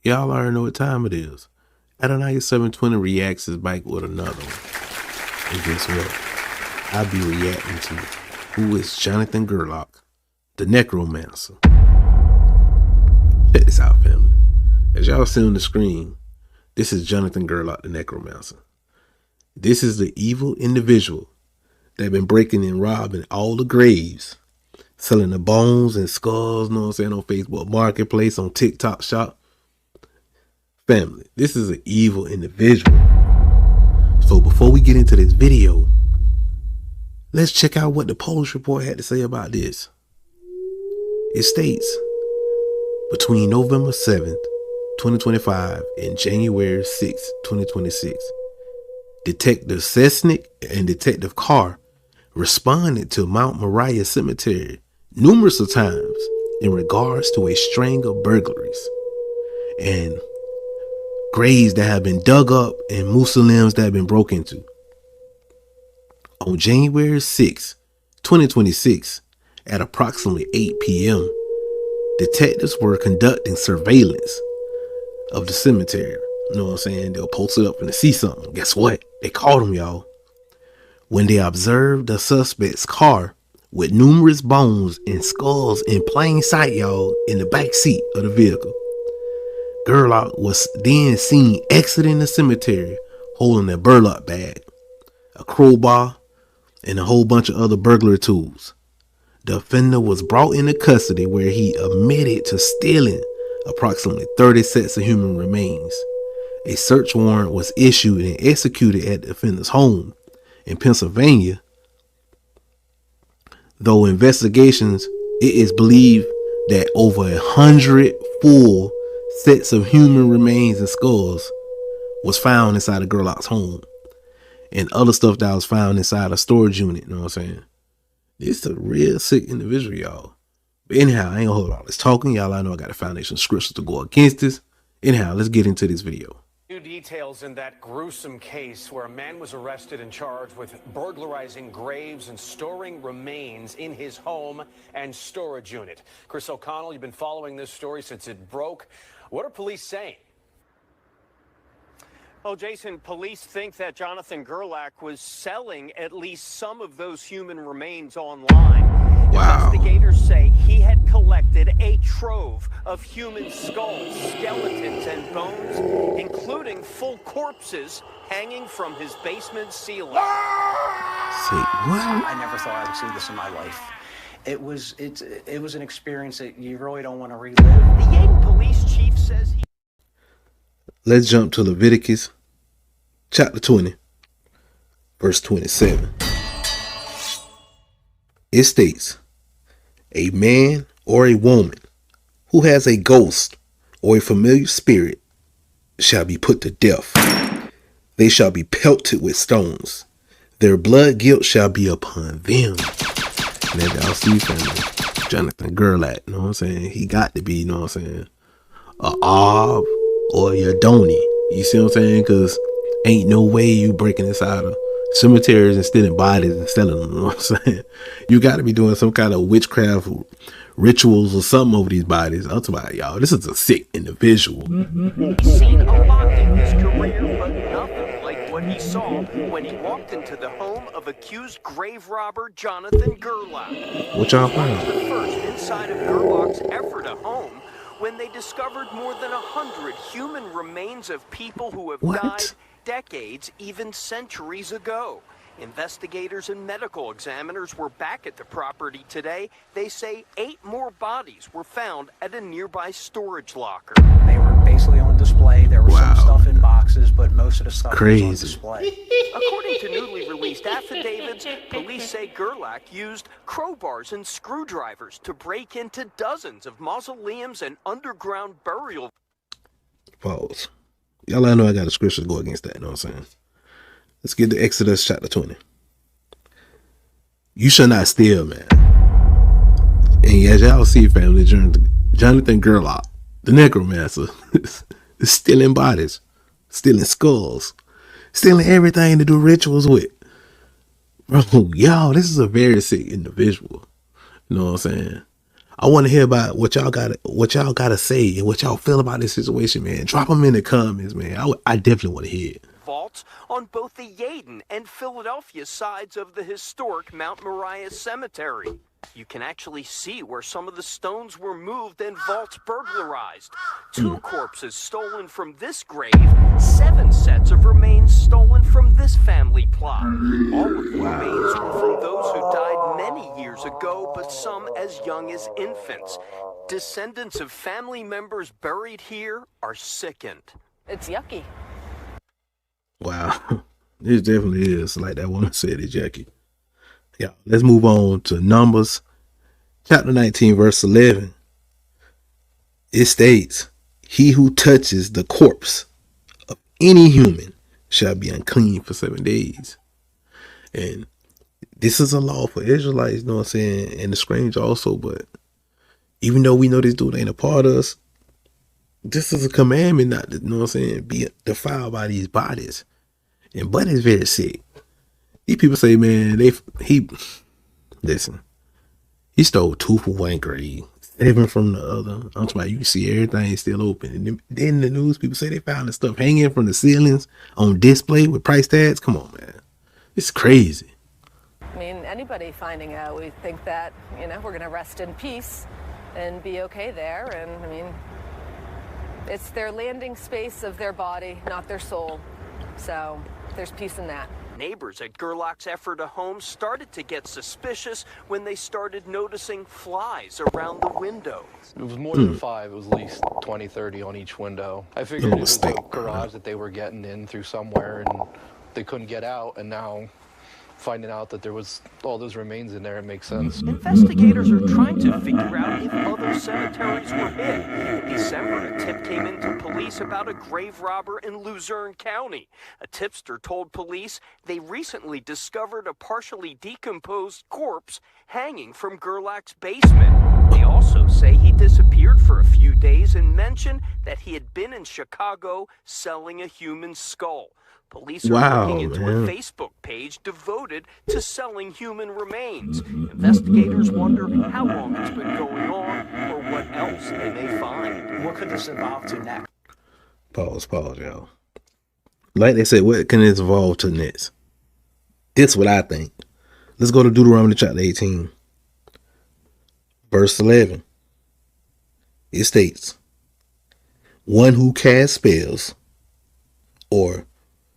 Y'all already know what time it is. Adonai 720 reacts his bike with another one. And guess what? I'll be reacting to who is Jonathan Gerlach, the Necromancer. Check this out, family. As y'all see on the screen, this is Jonathan Gerlach, the Necromancer. This is the evil individual that been breaking and robbing all the graves, selling the bones and skulls, you know what I'm saying, on Facebook Marketplace, on TikTok Shop. Family, this is an evil individual. So before we get into this video, let's check out what the police report had to say about this. It states, between November 7th, 2025 and January 6th, 2026, Detective Cessnick and Detective Carr responded to Mount Moriah Cemetery numerous of times in regards to a string of burglaries and graves that have been dug up and mausoleums that have been broken into. On January 6, 2026, at approximately 8 p.m., detectives were conducting surveillance of the cemetery. You know what I'm saying? They'll post it up and they see something. Guess what? They caught him, y'all. When they observed the suspect's car with numerous bones and skulls in plain sight, y'all, in the back seat of the vehicle. Gerlach was then seen exiting the cemetery holding a burlap bag, a crowbar, and a whole bunch of other burglary tools. The offender was brought into custody where he admitted to stealing approximately 30 sets of human remains. A search warrant was issued and executed at the offender's home in Pennsylvania. Though investigations, it is believed that over 100 full sets of human remains and skulls was found inside of Gerlach's home, and other stuff that was found inside a storage unit. You know what I'm saying? This is a real sick individual, y'all. But anyhow, I ain't gonna hold all this talking. Y'all, I know I got a foundation of scriptures to go against this. Anyhow, let's get into this video. New details in that gruesome case where a man was arrested and charged with burglarizing graves and storing remains in his home and storage unit. Chris O'Connell, you've been following this story since it broke. What are police saying? Well, Jason, police think that Jonathan Gerlach was selling at least some of those human remains online. Wow. Investigators say he had collected a trove of human skulls, skeletons, and bones, including full corpses hanging from his basement ceiling. Say what? I never thought I would see this in my life. It was an experience that you really don't want to relive. The Yadin police chief says he... Let's jump to Leviticus chapter 20, verse 27. It states, a man or a woman who has a ghost or a familiar spirit shall be put to death. They shall be pelted with stones. Their blood guilt shall be upon them. And as y'all see from Jonathan Gerlach, you know what I'm saying? He got to be, you know what I'm saying, a Ob or a Yadoni. You see what I'm saying? Because ain't no way you breaking inside of cemeteries and stealing bodies and selling them. You know what I'm saying? You got to be doing some kind of witchcraft rituals or something over these bodies. I'm talking about, y'all, this is a sick individual. He's seen a lot in his career, but nothing like what he saw when he walked into the home of accused grave robber Jonathan Gerlach. What y'all He find? was the first inside of Gerlach's Ephrata home when they discovered more than 100 human remains of people who have died decades, even centuries ago. Investigators and medical examiners were back at the property today. They say 8 more bodies were found at a nearby storage locker. They were basically on display. There was some stuff in boxes, but most of the stuff was on display. According to newly released affidavits, police say Gerlach used crowbars and screwdrivers to break into dozens of mausoleums and underground burial. Pause. Y'all, I know I got a scripture to go against that. You know what I'm saying? Let's get to Exodus chapter 20. You shall not steal, man. And as y'all see, family, Jonathan Gerlach, the Necromancer, is stealing bodies, stealing skulls, stealing everything to do rituals with. Bro, y'all, this is a very sick individual. You know what I'm saying? I want to hear about what y'all gotta say and what y'all feel about this situation, man. Drop them in the comments, man. I definitely want to hear it. Vaults on both the Yaden and Philadelphia sides of the historic Mount Moriah Cemetery. You can actually see where some of the stones were moved and vaults burglarized. 2 corpses stolen from this grave, 7 sets of remains stolen from this family plot. All of the remains were from those who died many years ago, but some as young as infants. Descendants of family members buried here are sickened. It's yucky. Wow. This definitely is, like that woman said, it's yucky. Yeah, let's move on to Numbers chapter 19, verse 11. It states, he who touches the corpse of any human shall be unclean for 7 days. And this is a law for Israelites, you know what I'm saying, and the strange also, but even though we know this dude ain't a part of us, this is a commandment not to, you know what I'm saying, be defiled by these bodies. And Bud is very sick. These people say, man, listen, he stole 2 from one grave, 7 from the other. I'm talking about, you can see everything still open. And then the news people say they found the stuff hanging from the ceilings on display with price tags. Come on, man. It's crazy. I mean, anybody finding out, we think that, we're going to rest in peace and be okay there. And I mean, it's their landing space of their body, not their soul. So there's peace in that. Neighbors at Gerlach's Ephrata home started to get suspicious when they started noticing flies around the window. It was more than 5. It was at least 20, 30 on each window. I figured it was a garage that they were getting in through somewhere and they couldn't get out, and now finding out that there was all those remains in there, it makes sense. Investigators are trying to figure out if other cemeteries were hit. In December, a tip came into police about a grave robber in Luzerne County. A tipster told police they recently discovered a partially decomposed corpse hanging from Gerlach's basement. They also say he disappeared for a few days and mentioned that he had been in Chicago selling a human skull. Police are looking into a Facebook page devoted to selling human remains. Investigators wonder how long it's been going on or what else they may find. What could this evolve to next? Pause, y'all. Like they said, what can this evolve to next? This is what I think. Let's go to Deuteronomy chapter 18, verse 11. It states, one who casts spells or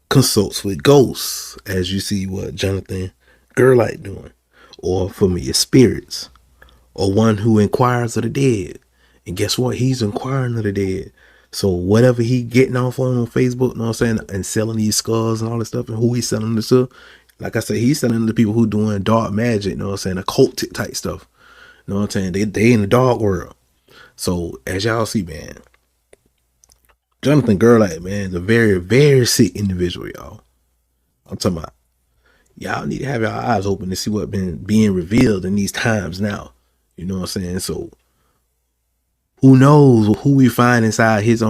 consults with ghosts, as you see what Jonathan Gerlach doing, or familiar spirits, or one who inquires of the dead. And guess what? He's inquiring of the dead. So whatever he getting off on Facebook, you know what I'm saying, and selling these skulls and all this stuff, and who he's selling this to, like I said, he's selling to people who doing dark magic, you know what I'm saying, occult type stuff. You know what I'm saying? They in the dark world. So as y'all see, man, Jonathan Gerlach, man, is a very, very sick individual, y'all. I'm talking about, y'all need to have your eyes open to see what's been being revealed in these times now. You know what I'm saying? So who knows who we find inside his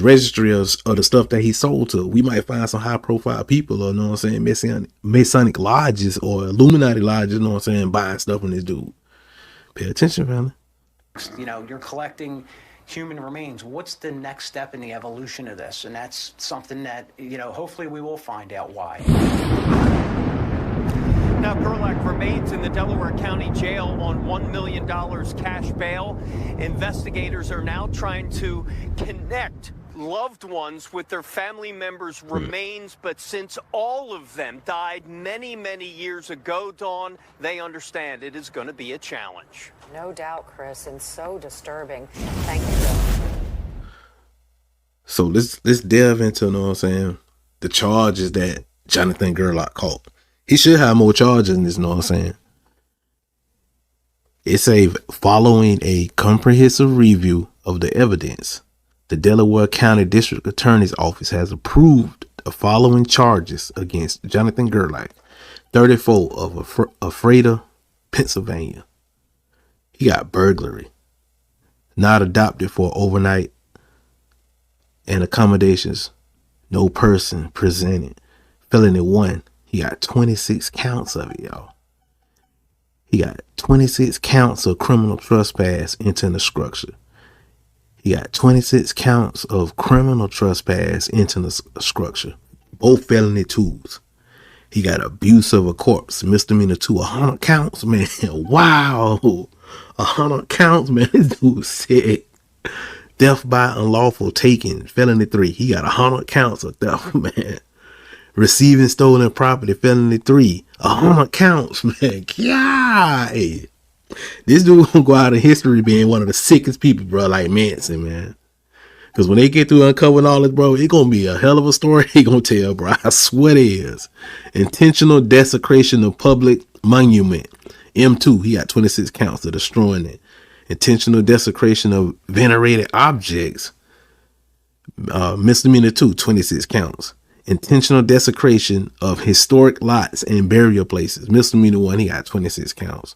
registry of the stuff that he sold to. We might find some high profile people, or, you know what I'm saying, Masonic lodges or Illuminati lodges, you know what I'm saying, buying stuff from this dude. Pay attention, family. You're collecting human remains. What's the next step in the evolution of this? And that's something that, hopefully we will find out why. Now, Gerlach remains in the Delaware County Jail on $1 million cash bail. Investigators are now trying to connect loved ones with their family members' remains, but since all of them died many, many years ago, Dawn, they understand it is going to be a challenge. No doubt, Chris, and so disturbing. Thank you, Bill. So let's delve into, you know what I'm saying, the charges that Jonathan Gerlach caught. He should have more charges in this, you know what I'm saying. It's following a comprehensive review of the evidence, the Delaware County District Attorney's Office has approved the following charges against Jonathan Gerlach, 34 of Ephrata, Pennsylvania. He got burglary, not adopted for overnight, and accommodations, no person presented. Felony 1, he got 26 counts of it, y'all. He got 26 counts of criminal trespass into the structure. He got 26 counts of criminal trespass into the structure. Both felony twos. He got abuse of a corpse, misdemeanor 2, 100 counts, man. Wow. 100 counts, man. This dude sick. Theft by unlawful taking, felony 3. He got 100 counts of theft, man. Receiving stolen property, felony 3. 100 counts, man. God. This dude gonna go out in history being one of the sickest people, bro, like Manson, man. Because when they get through uncovering all this, bro, it's going to be a hell of a story he going to tell, bro. I swear it is. Intentional desecration of public monument. M2, he got 26 counts of destroying it. Intentional desecration of venerated objects. Misdemeanor 2, 26 counts. Intentional desecration of historic lots and burial places. Misdemeanor 1, he got 26 counts.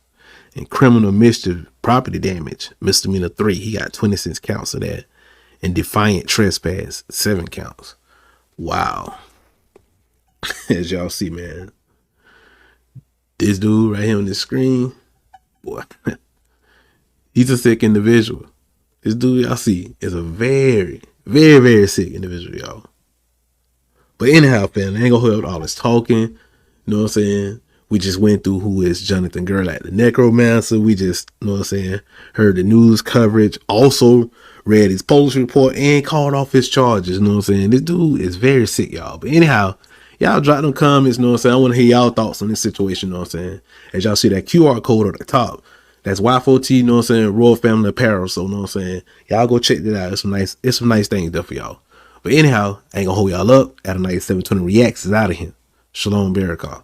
And criminal mischief, property damage. Misdemeanor 3, he got 26 counts of that. And defiant trespass, 7 counts. Wow. As y'all see, man, this dude right here on the screen, boy, he's a sick individual. This dude y'all see is a very, very, very sick individual, y'all. But anyhow, family, I ain't gonna hold all this talking. You know what I'm saying? We just went through who is Jonathan Gerlach, the Necromancer. We just, you know what I'm saying, heard the news coverage. Also read his police report and called off his charges. You know what I'm saying? This dude is very sick, y'all. But anyhow, y'all drop them comments. You know what I'm saying? I want to hear y'all thoughts on this situation. You know what I'm saying? As y'all see that QR code at the top, that's Y4T, you know what I'm saying? Royal Family Apparel. So, you know what I'm saying? Y'all go check that out. It's some nice things there for y'all. But anyhow, I ain't gonna hold y'all up. At a nice 720 Reacts is out of here. Shalom, Barakah.